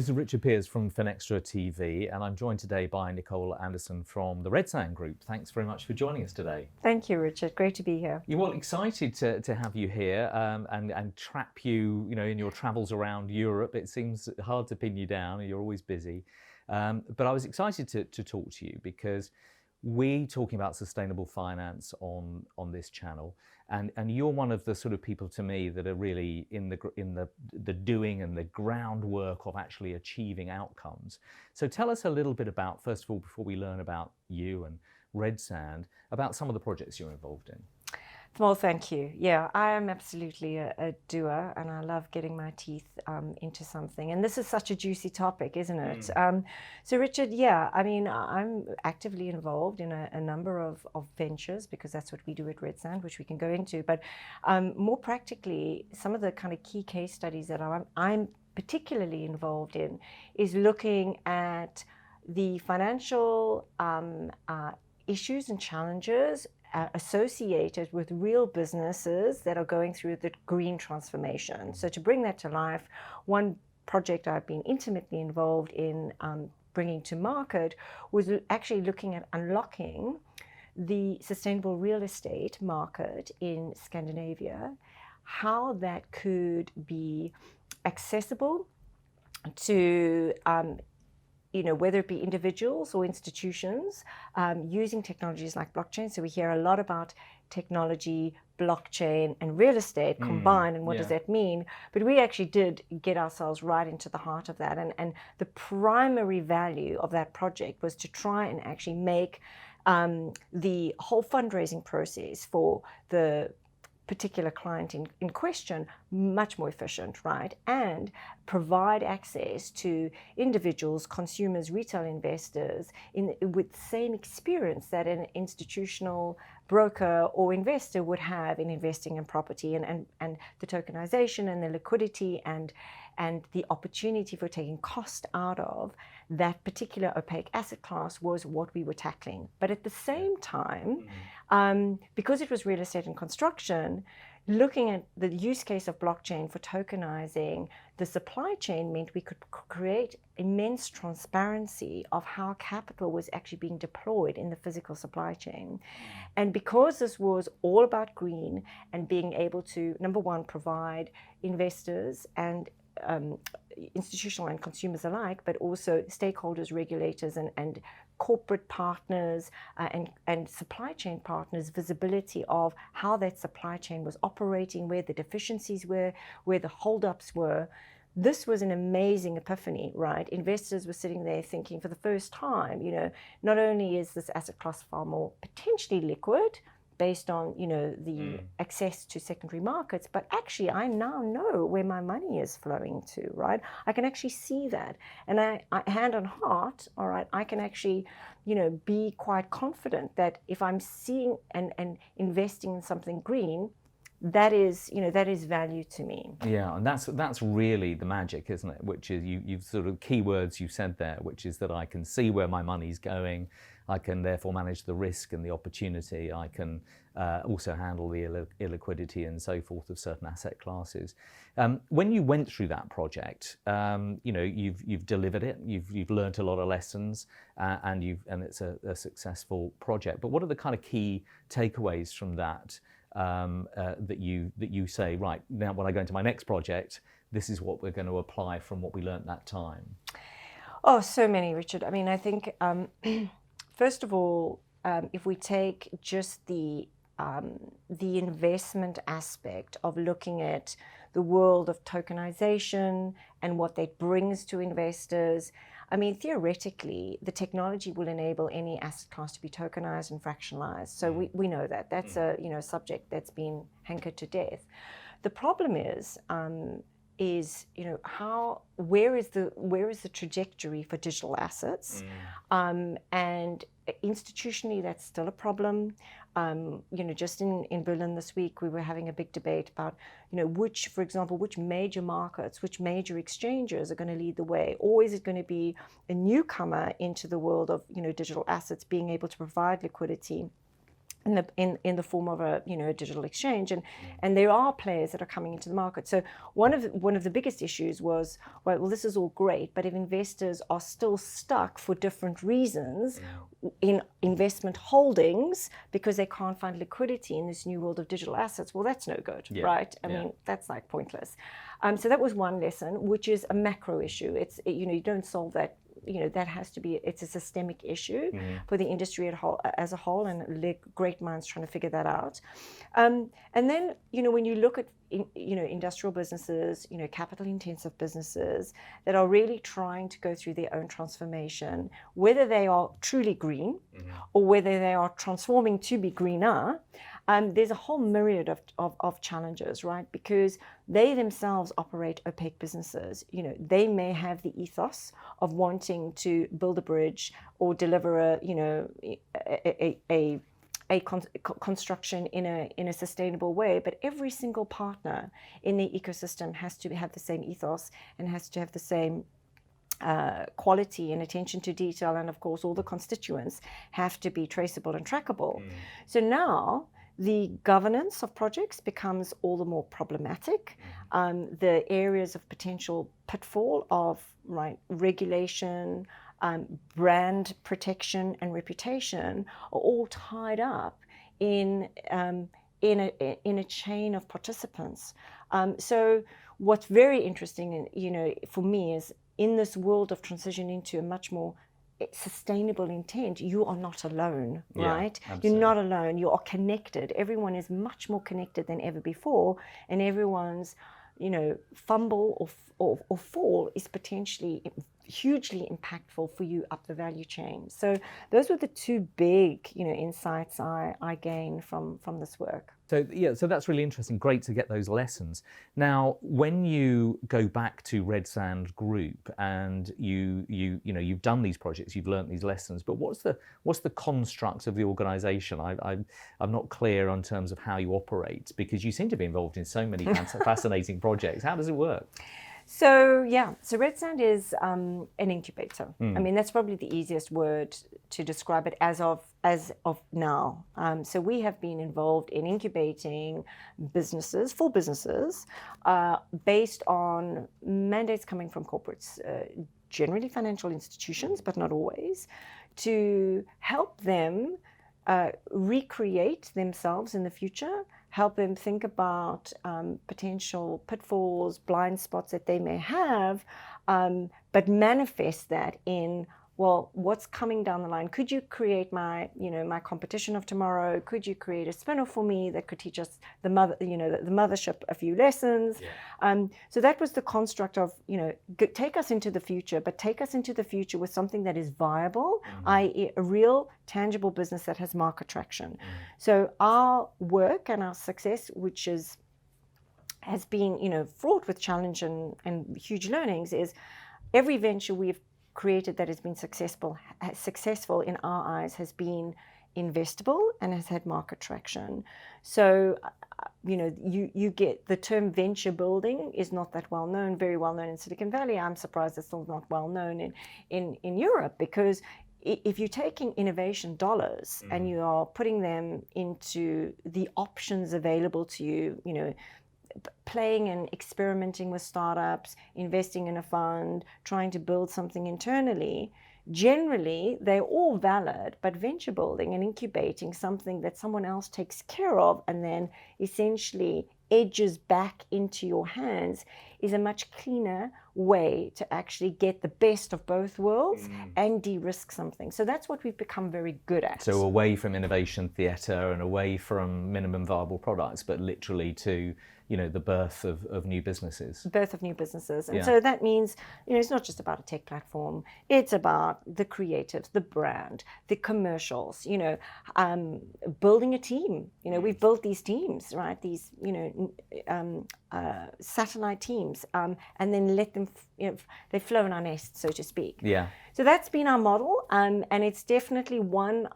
this is Richard Pearce from FinextraTV, and I'm joined today by Nicole Anderson from the Redsand Group. Thanks very much for joining us today. Thank you, Richard. Great to be here. You're well excited to have you here and trap you, in your travels around Europe. It seems hard to pin you down, and you're always busy. But I was excited to talk to you because we're talking about sustainable finance on this channel, and you're one of the sort of people to me that are really in the doing and the groundwork of actually achieving outcomes. So tell us a little bit about, first of all, before we learn about you and Redsand, about some of the projects you're involved in. Well, thank you. Yeah, I am absolutely a doer, and I love getting my teeth into something. And this is such a juicy topic, isn't it? So, Richard, yeah, I mean, I'm actively involved in a number of ventures, because that's what we do at Redsand, which we can go into. But more practically, some of the kind of key case studies that I'm particularly involved in is looking at the financial issues and challenges associated with real businesses that are going through the green transformation. So to bring that to life, one project I've been intimately involved in bringing to market was actually looking at unlocking the sustainable real estate market in Scandinavia, how that could be accessible to whether it be individuals or institutions, using technologies like blockchain. So we hear a lot about technology, blockchain, and real estate combined, and what does that mean? But we actually did get ourselves right into the heart of that. And the primary value of that project was to try and actually make the whole fundraising process for the particular client in question much more efficient, right? And provide access to individuals, consumers, retail investors with the same experience that an institutional broker or investor would have in investing in property, and the tokenization and the liquidity and the opportunity for taking cost out of that particular opaque asset class was what we were tackling. But at the same time, because it was real estate and construction, looking at the use case of blockchain for tokenizing the supply chain meant we could create immense transparency of how capital was actually being deployed in the physical supply chain. And because this was all about green and being able to, number one, provide investors and institutional and consumers alike, but also stakeholders, regulators, and corporate partners and supply chain partners visibility of how that supply chain was operating, where the deficiencies were, where the holdups were. This was an amazing epiphany, right? Investors were sitting there thinking for the first time, not only is this asset class far more potentially liquid, based on the access to secondary markets, but actually I now know where my money is flowing to, right? I can actually see that, and I hand on heart, all right, I can actually be quite confident that if I'm seeing and investing in something green, that is value to me. Yeah, and that's really the magic, isn't it? Which is you've sort of keywords you said there, which is that I can see where my money's going. I can therefore manage the risk and the opportunity. I can also handle the illiquidity and so forth of certain asset classes. When you went through that project, you've delivered it. You've learned a lot of lessons, and it's a successful project. But what are the kind of key takeaways from that? That you say, right, now when I go into my next project, this is what we're going to apply from what we learned that time? Oh, so many, Richard. I mean, I think, first of all, if we take just the investment aspect of looking at the world of tokenization and what that brings to investors, I mean, theoretically, the technology will enable any asset class to be tokenized and fractionalized. So we know that. That's a subject that's been hankered to death. The problem is where is the trajectory for digital assets, and institutionally that's still a problem. Just in Berlin this week, we were having a big debate about, which major markets, which major exchanges are going to lead the way, or is it going to be a newcomer into the world of, digital assets being able to provide liquidity in the form of a digital exchange, and there are players that are coming into the market. So one of the biggest issues was, well, this is all great, but if investors are still stuck for different reasons in investment holdings because they can't find liquidity in this new world of digital assets, well, that's no good, right? I mean, that's like pointless. So that was one lesson, which is a macro issue. You don't solve that. That has to be, it's a systemic issue for the industry as a whole, and great minds trying to figure that out. And then, when you look at, industrial businesses, capital intensive businesses that are really trying to go through their own transformation, whether they are truly green or whether they are transforming to be greener, there's a whole myriad of challenges, right? Because they themselves operate opaque businesses. They may have the ethos of wanting to build a bridge or deliver a construction in a sustainable way, but every single partner in the ecosystem has to have the same ethos and has to have the same quality and attention to detail, and of course all the constituents have to be traceable and trackable. So now the governance of projects becomes all the more problematic. The areas of potential pitfall of regulation, brand protection and reputation are all tied up in a chain of participants. So what's very interesting, for me, is in this world of transition into a much more sustainable intent, you are not alone, right? Absolutely. You're not alone. You are connected. Everyone is much more connected than ever before, and everyone's, fumble or fall is potentially hugely impactful for you up the value chain. So those were the two big, insights I gained from this work. So that's really interesting. Great to get those lessons. Now, when you go back to Redsand Group and you've done these projects, you've learned these lessons, but what's the construct of the organisation? I'm not clear on terms of how you operate, because you seem to be involved in so many fascinating projects. How does it work? So Redsand is an incubator. I mean, that's probably the easiest word to describe it as of now. So we have been involved in incubating businesses, full businesses, based on mandates coming from corporates, generally financial institutions, but not always, to help them recreate themselves in the future, help them think about potential pitfalls, blind spots that they may have, but manifest that in, well, what's coming down the line? Could you create my competition of tomorrow? Could you create a spin-off for me that could teach us the mothership a few lessons? Yeah. So that was the construct of, take us into the future, but take us into the future with something that is viable, i.e. a real tangible business that has market traction. So our work and our success, which has been, fraught with challenge and huge learnings, is every venture we've created that has been successful in our eyes has been investable and has had market traction. So, you get the term venture building is not that well known, very well known in Silicon Valley. I'm surprised it's still not well known in Europe, because if you're taking innovation dollars and you are putting them into the options available to you, playing and experimenting with startups, investing in a fund, trying to build something internally, generally they're all valid, but venture building and incubating something that someone else takes care of and then essentially edges back into your hands is a much cleaner way to actually get the best of both worlds and de-risk something. So that's what we've become very good at. So away from innovation theatre and away from minimum viable products, but literally to the birth of new businesses. Birth of new businesses. And so that means, it's not just about a tech platform. It's about the creatives, the brand, the commercials, building a team. We've built these teams, right? These, satellite teams, and then let them, they've flown our nest, so to speak. Yeah. So that's been our model, and it's definitely one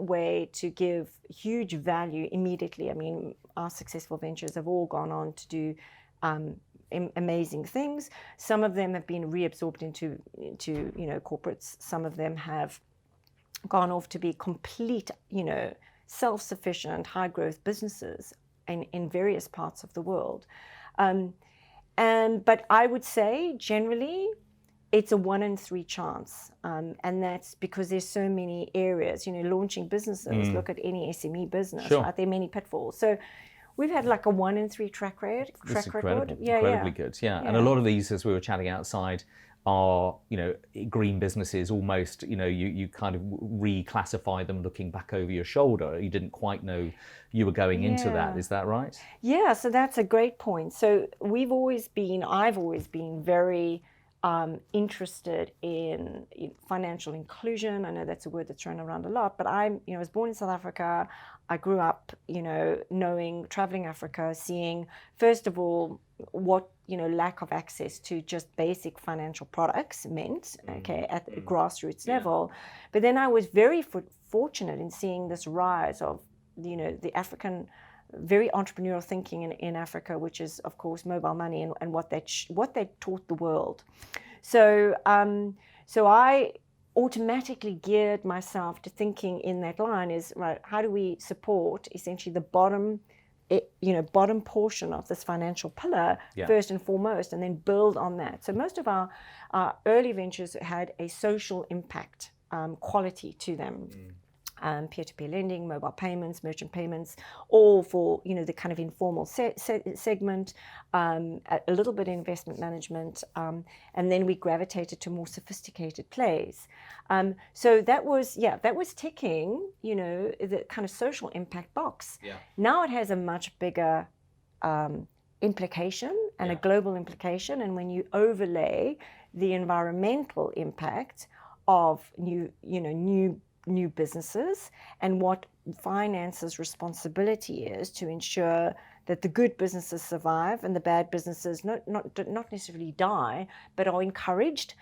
way to give huge value immediately. I mean, our successful ventures have all gone on to do amazing things. Some of them have been reabsorbed into corporates. Some of them have gone off to be complete, self-sufficient, high-growth businesses in various parts of the world. But I would say generally it's a 1 in 3 chance, and that's because there's so many areas. Launching businesses. Look at any SME business. Sure. Right? There are many pitfalls. So we've had like a 1 in 3 track record. Incredibly good. Yeah. And a lot of these, as we were chatting outside, are green businesses almost. You kind of reclassify them looking back over your shoulder. You didn't quite know you were going into that. Is that right? Yeah. So that's a great point. So I've always been very interested in financial inclusion. I know that's a word that's thrown around a lot, but I was born in South Africa. I grew up, traveling Africa, seeing, first of all, what, lack of access to just basic financial products meant, at the grassroots level. But then I was very fortunate in seeing this rise of, the African very entrepreneurial thinking in Africa, which is, of course, mobile money and what they taught the world. So I automatically geared myself to thinking in that line is, right, how do we support essentially the bottom portion of this financial pillar first and foremost, and then build on that. So most of our early ventures had a social impact quality to them. Peer-to-peer lending, mobile payments, merchant payments, all for the kind of informal segment, a little bit of investment management, and then we gravitated to more sophisticated plays. So that was ticking the kind of social impact box. Now it has a much bigger implication and a global implication, and when you overlay the environmental impact of new businesses and what finance's responsibility is to ensure that the good businesses survive and the bad businesses not necessarily die, but are encouraged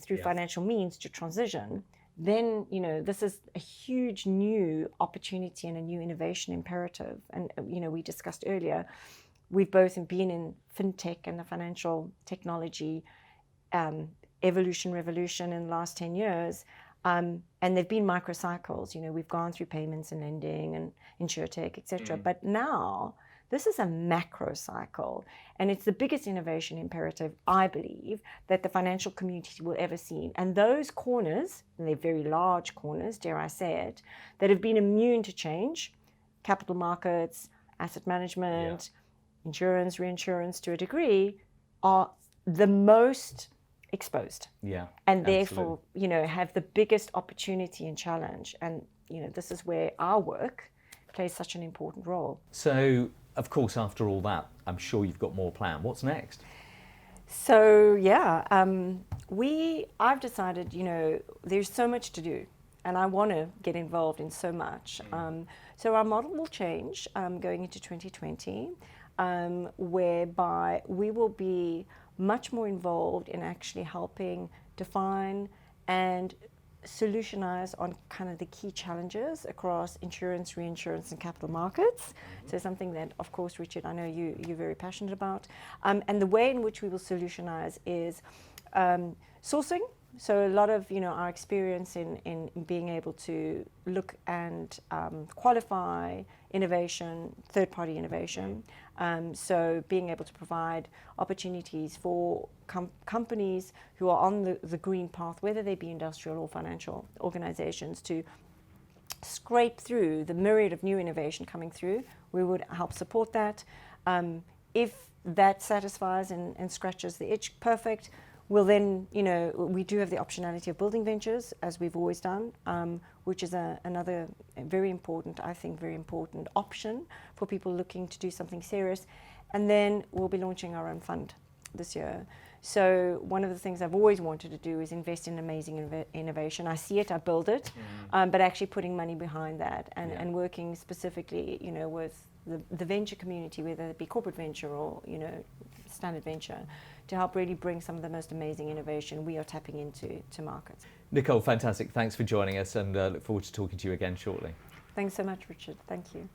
through financial means to transition, then this is a huge new opportunity and a new innovation imperative. And we discussed earlier, we've both been in FinTech and the financial technology revolution in the last 10 years. And they've been microcycles. We've gone through payments and lending and insurtech, etc. But now this is a macro cycle, and it's the biggest innovation imperative, I believe, that the financial community will ever see. And those corners, and they're very large corners, dare I say it, that have been immune to change, capital markets, asset management, insurance, reinsurance to a degree, are the most exposed, and therefore have the biggest opportunity and challenge, and this is where our work plays such an important role. So of course, after all that, I'm sure you've got more planned. What's next? So I've decided there's so much to do, and I want to get involved in so much. So our model will change going into 2020, whereby we will be much more involved in actually helping define and solutionize on kind of the key challenges across insurance, reinsurance, and capital markets. So something that, of course, Richard, I know you're very passionate about. And the way in which we will solutionize is sourcing. So a lot of our experience in being able to look and qualify innovation, third-party innovation. So being able to provide opportunities for companies who are on the green path, whether they be industrial or financial organizations, to scrape through the myriad of new innovation coming through. We would help support that. If that satisfies and scratches the itch, perfect. We'll then, we do have the optionality of building ventures, as we've always done, which is another very important option for people looking to do something serious. And then we'll be launching our own fund this year. So one of the things I've always wanted to do is invest in amazing innovation. I see it, I build it, but actually putting money behind that and working specifically, with the venture community, whether it be corporate venture or, standard venture, to help really bring some of the most amazing innovation we are tapping into markets. Nicole, fantastic. Thanks for joining us, and look forward to talking to you again shortly. Thanks so much, Richard. Thank you.